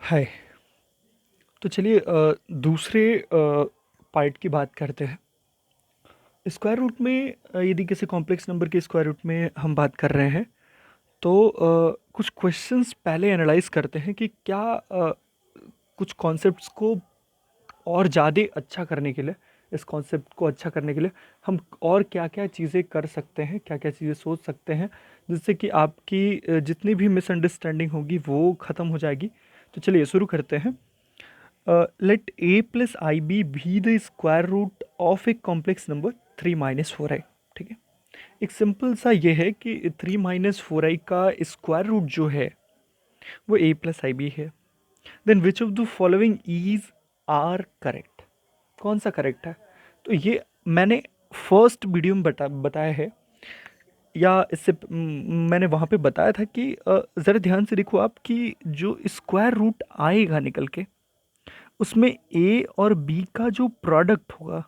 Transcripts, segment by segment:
हाय। तो चलिए दूसरे पार्ट की बात करते हैं। स्क्वायर रूट में यदि किसी कॉम्प्लेक्स नंबर के स्क्वायर रूट में हम बात कर रहे हैं तो कुछ क्वेश्चंस पहले एनालाइज करते हैं कि क्या कुछ कॉन्सेप्ट्स को और ज़्यादा अच्छा करने के लिए, इस कॉन्सेप्ट को अच्छा करने के लिए हम और क्या-क्या चीज़ें कर सकते हैं, क्या-क्या चीज़ें सोच सकते हैं, जिससे कि आपकी जितनी भी मिसअंडरस्टैंडिंग होगी वो ख़त्म हो जाएगी। तो चलिए शुरू करते हैं। Let a plus ib be the square root of a complex number 3 - 4i। ठीक है, एक सिंपल सा ये है कि 3 - 4i का स्क्वायर रूट जो है वो a प्लस आई बी है। Then which of the following is are correct? कौन सा करेक्ट है? तो ये मैंने फर्स्ट वीडियो में बताया है, या इससे मैंने वहाँ पे बताया था कि ज़रा ध्यान से देखो आप कि जो स्क्वायर रूट आएगा निकल के, उसमें ए और बी का जो प्रोडक्ट होगा,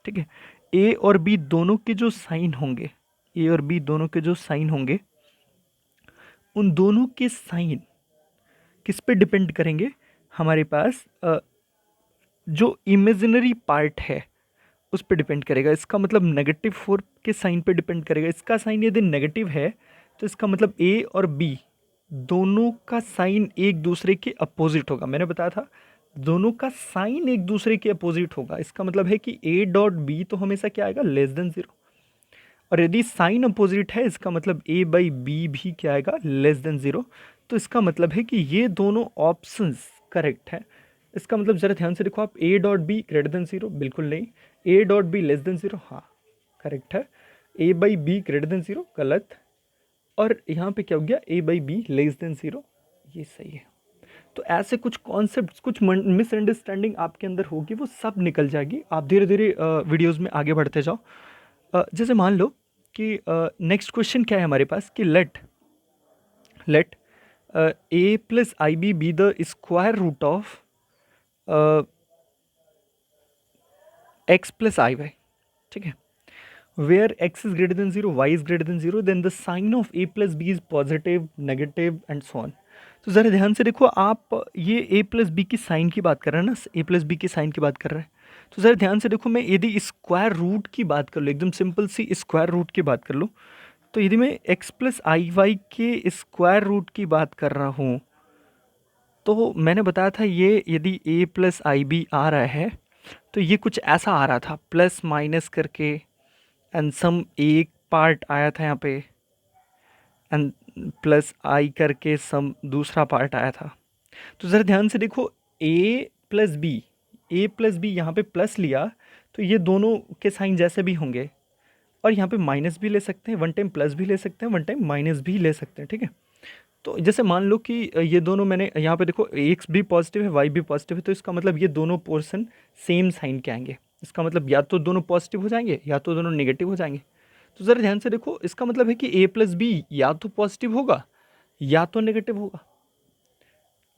ठीक है, ए और बी दोनों के जो साइन होंगे, ए और बी दोनों के जो साइन होंगे, उन दोनों के साइन किस पे डिपेंड करेंगे? हमारे पास जो इमेजिनरी पार्ट है उस पे डिपेंड करेगा। इसका मतलब नेगेटिव फोर के साइन पे डिपेंड करेगा। इसका साइन यदि नेगेटिव है तो इसका मतलब ए और बी दोनों का साइन एक दूसरे के अपोजिट होगा। मैंने बताया था दोनों का साइन एक दूसरे के अपोजिट होगा। इसका मतलब है कि ए डॉट बी तो हमेशा क्या आएगा? Less than zero. और यदि साइन अपोजिट है इसका मतलब ए बाई बी भी क्या आएगा? Less than zero. तो इसका मतलब है कि ये दोनों ऑप्शंस करेक्ट है। इसका मतलब ज़रा ध्यान से देखो आप, A dot B greater than zero, बिल्कुल नहीं। A dot B less than zero, हाँ करेक्ट है। A by B greater than zero, गलत। और यहाँ पे क्या हो गया? A by B less than zero, ये सही है। तो ऐसे कुछ कॉन्सेप्ट, कुछ मिसअंडरस्टैंडिंग आपके अंदर होगी, वो सब निकल जाएगी। आप धीरे धीरे वीडियोज़ में आगे बढ़ते जाओ। जैसे मान लो कि नेक्स्ट क्वेश्चन क्या है हमारे पास कि let a plus i b the square root of x plus i y. ठीक है, where x is greater than zero, y is greater than zero, then the sign of a plus b is positive, negative and so on. तो ज़रा ध्यान से देखो आप, ये a plus B की साइन की बात कर रहे हैं ना, ए प्लस बी की साइन की बात कर रहे हैं। तो ज़रा ध्यान से देखो, मैं यदि स्क्वायर रूट की बात कर लूँ, एकदम सिंपल सी स्क्वायर रूट की बात कर लूँ, तो यदि मैं x प्लस आई वाई के स्क्वायर रूट की बात कर रहा हूँ, तो मैंने बताया था ये यदि a प्लस आई बी आ रहा है तो ये कुछ ऐसा आ रहा था, प्लस माइनस करके, एंड सम एक पार्ट आया था यहाँ पे, एंड प्लस आई करके सम दूसरा पार्ट आया था। तो ज़रा ध्यान से देखो, ए प्लस बी यहाँ पे प्लस लिया तो ये दोनों के साइन जैसे भी होंगे, और यहाँ पे माइनस भी ले सकते हैं, वन टाइम प्लस भी ले सकते हैं, वन टाइम माइनस भी ले सकते हैं। ठीक है, तो जैसे मान लो कि ये दोनों, मैंने यहाँ पे देखो एक्स भी पॉजिटिव है, वाई भी पॉजिटिव है, तो इसका मतलब ये दोनों पोर्शन सेम साइन के आएंगे। इसका मतलब या तो दोनों पॉजिटिव हो जाएंगे या तो दोनों नेगेटिव हो जाएंगे। तो ज़रा ध्यान से देखो, इसका मतलब है कि ए प्लस बी या तो पॉजिटिव होगा या तो नेगेटिव होगा।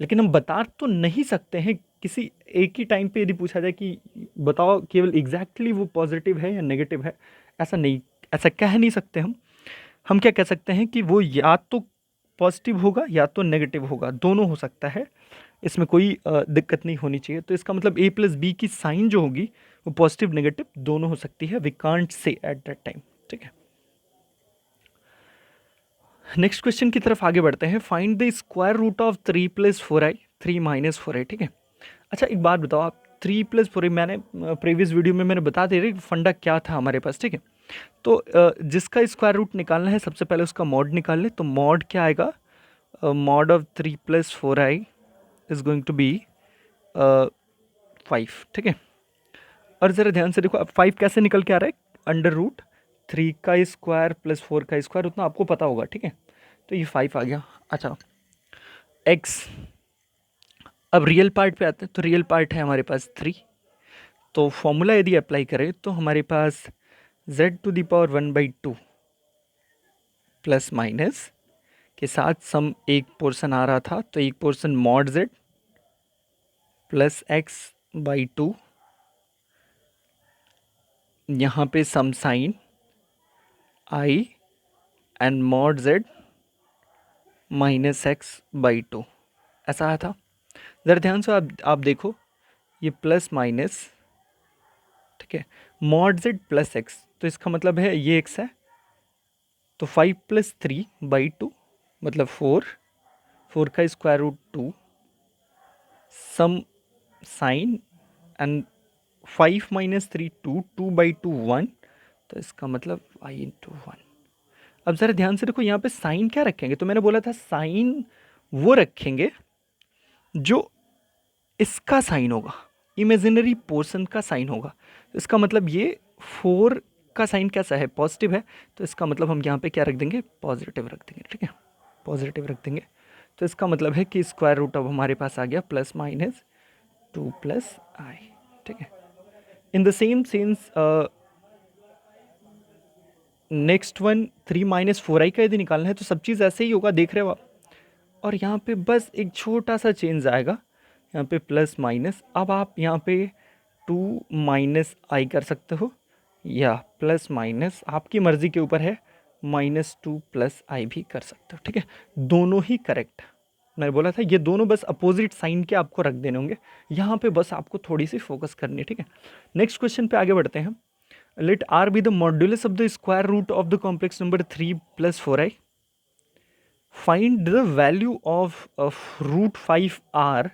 लेकिन हम बता तो नहीं सकते हैं किसी एक ही टाइम पे, यदि पूछा जाए कि बताओ केवल एग्जैक्टली वो पॉजिटिव है या नेगेटिव है, ऐसा नहीं, ऐसा कह नहीं सकते हम क्या कह सकते हैं कि वो या तो पॉजिटिव होगा या तो नेगेटिव होगा, दोनों हो सकता है। इसमें कोई दिक्कत नहीं होनी चाहिए। तो इसका मतलब ए प्लस बी की साइन जो होगी वो पॉजिटिव नेगेटिव दोनों हो सकती है, we can't say at that time. ठीक है, नेक्स्ट क्वेश्चन की तरफ आगे बढ़ते हैं। Find the square root of 3 + 4i 3 - 4i। ठीक है, अच्छा एक बात बताओ आप, 3 + 4i, मैंने प्रीवियस वीडियो में मैंने बता दे रही फंडा क्या था हमारे पास। ठीक है, तो जिसका स्क्वायर रूट निकालना है सबसे पहले उसका मॉड निकाल ले। तो मॉड क्या आएगा? Mod of 3 + 4i is going to be 5। ठीक है, और ज़रा ध्यान से देखो अब 5 कैसे निकल के आ रहा है? अंडर रूट 3 का स्क्वायर प्लस 4 का स्क्वायर, उतना आपको पता होगा। ठीक है, तो ये 5 आ गया। अच्छा, एक्स, अब रियल पार्ट पे आते हैं। तो रियल पार्ट है हमारे पास 3। तो फॉर्मूला यदि अप्लाई करें तो हमारे पास z⁴ प्लस माइनस के साथ सम एक पोर्शन आ रहा था, तो एक portion mod z plus x/2, यहाँ पे some sign i and mod z -x/2 ऐसा आया था। ज़रा ध्यान से आप देखो, ये प्लस माइनस, ठीक है, मॉड जेड प्लस एक्स, तो इसका मतलब है ये एक्स है, तो 5+3/2 मतलब 4, 4 का square root 2, some sign and 5 - 3 2, 2/2 1, तो इसका मतलब i/1। अब ज़रा ध्यान से देखो, यहाँ पे साइन क्या रखेंगे, तो मैंने बोला था साइन वो रखेंगे जो इसका साइन होगा, इमेजिनरी पोर्शन का साइन होगा। तो इसका मतलब ये 4 का साइन कैसा है, पॉजिटिव है, तो इसका मतलब हम यहाँ पे क्या रख देंगे, पॉजिटिव रख देंगे, ठीक है, पॉजिटिव रख देंगे। तो इसका मतलब है कि स्क्वायर रूट अब हमारे पास आ गया +-2 + i, ठीक है। In the same sense next one 3 - 4i का यदि निकालना है तो सब चीज़ ऐसे ही होगा, देख रहे हो आप। और यहाँ पे बस एक छोटा सा चेंज आएगा, यहाँ पे प्लस माइनस, अब आप यहाँ पे 2 - i कर सकते हो या प्लस माइनस, आपकी मर्ज़ी के ऊपर है, -2 + i भी कर सकते हो, ठीक है। दोनों ही करेक्ट, मैंने बोला था ये दोनों बस अपोजिट साइन के आपको रख देने होंगे, यहाँ पे बस आपको थोड़ी सी फोकस करनी है, ठीक है। नेक्स्ट क्वेश्चन पे आगे बढ़ते हैं। Let r be the modulus of the square root of the complex number 3 + 4i. Find the value of root 5r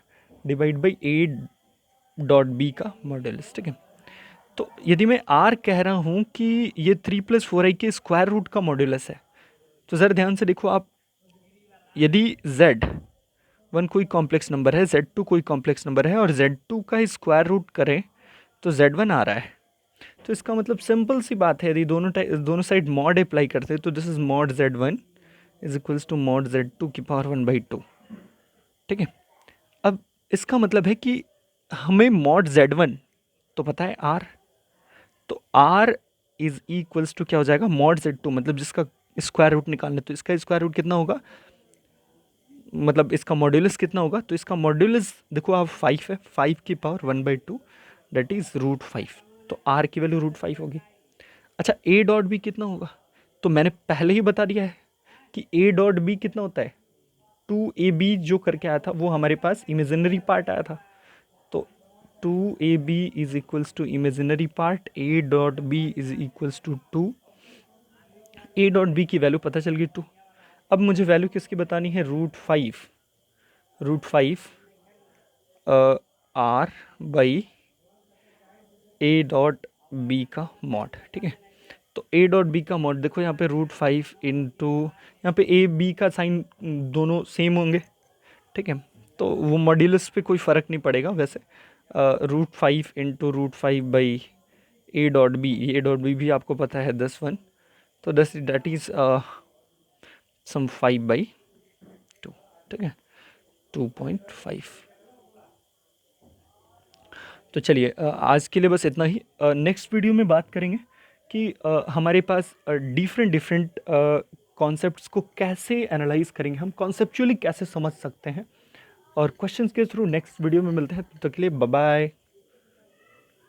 divide by a.b का मॉड्यूलस, ठीक है। तो यदि मैं r कह रहा हूँ कि ये 3 + 4i के स्क्वायर रूट का मॉड्यूलस है, तो ज़रा ध्यान से देखो आप, यदि z1 कोई कॉम्प्लेक्स नंबर है, z2 कोई कॉम्प्लेक्स नंबर है और z2 का स्क्वायर रूट करें तो z1 आ रहा है, तो इसका मतलब सिंपल सी बात है, यदि दोनों साइड मॉड अप्लाई करते हैं तो this is mod z1 is equals to mod z2 की पावर 1/2, ठीक है। अब इसका मतलब है कि हमें मॉड z1 तो पता है r, तो r इज इक्वल्स टू क्या हो जाएगा, मॉड z2, मतलब जिसका स्क्वायर रूट निकालना है तो इसका स्क्वायर रूट कितना होगा, मतलब इसका मॉड्यूलस कितना होगा, तो इसका मॉड्यूलस देखो आप 5 है, 5 की पावर 1/2 दैट इज √5, तो r की वैल्यू √5 होगी। अच्छा a.b कितना होगा, तो मैंने पहले ही बता दिया है कि a.b कितना होता है, 2ab जो करके आया था वो हमारे पास इमेजिनरी पार्ट आया था, तो 2ab is equals to imaginary part, a.b is equals to 2, a.b की वैल्यू पता चल गई 2। अब मुझे वैल्यू किसकी बतानी है, √5 r बाई a.b का मॉड, ठीक है। तो a.b का मॉड देखो यहाँ पे √5 इंटू, यहाँ पे a b का साइन दोनों सेम होंगे, ठीक है, तो वो मॉड्यूलस पे कोई फ़र्क नहीं पड़ेगा वैसे। √5 इंटू √5 a.b भी आपको पता है 10 तो दैट इज़ सम 5/2, ठीक है, 2.5। तो चलिए आज के लिए बस इतना ही। नेक्स्ट वीडियो में बात करेंगे कि हमारे पास डिफरेंट डिफरेंट कॉन्सेप्ट्स को कैसे एनालाइज करेंगे, हम कॉन्सेप्चुअली कैसे समझ सकते हैं, और क्वेश्चंस के थ्रू नेक्स्ट वीडियो में मिलते हैं। तब तक के लिए बाय बाय।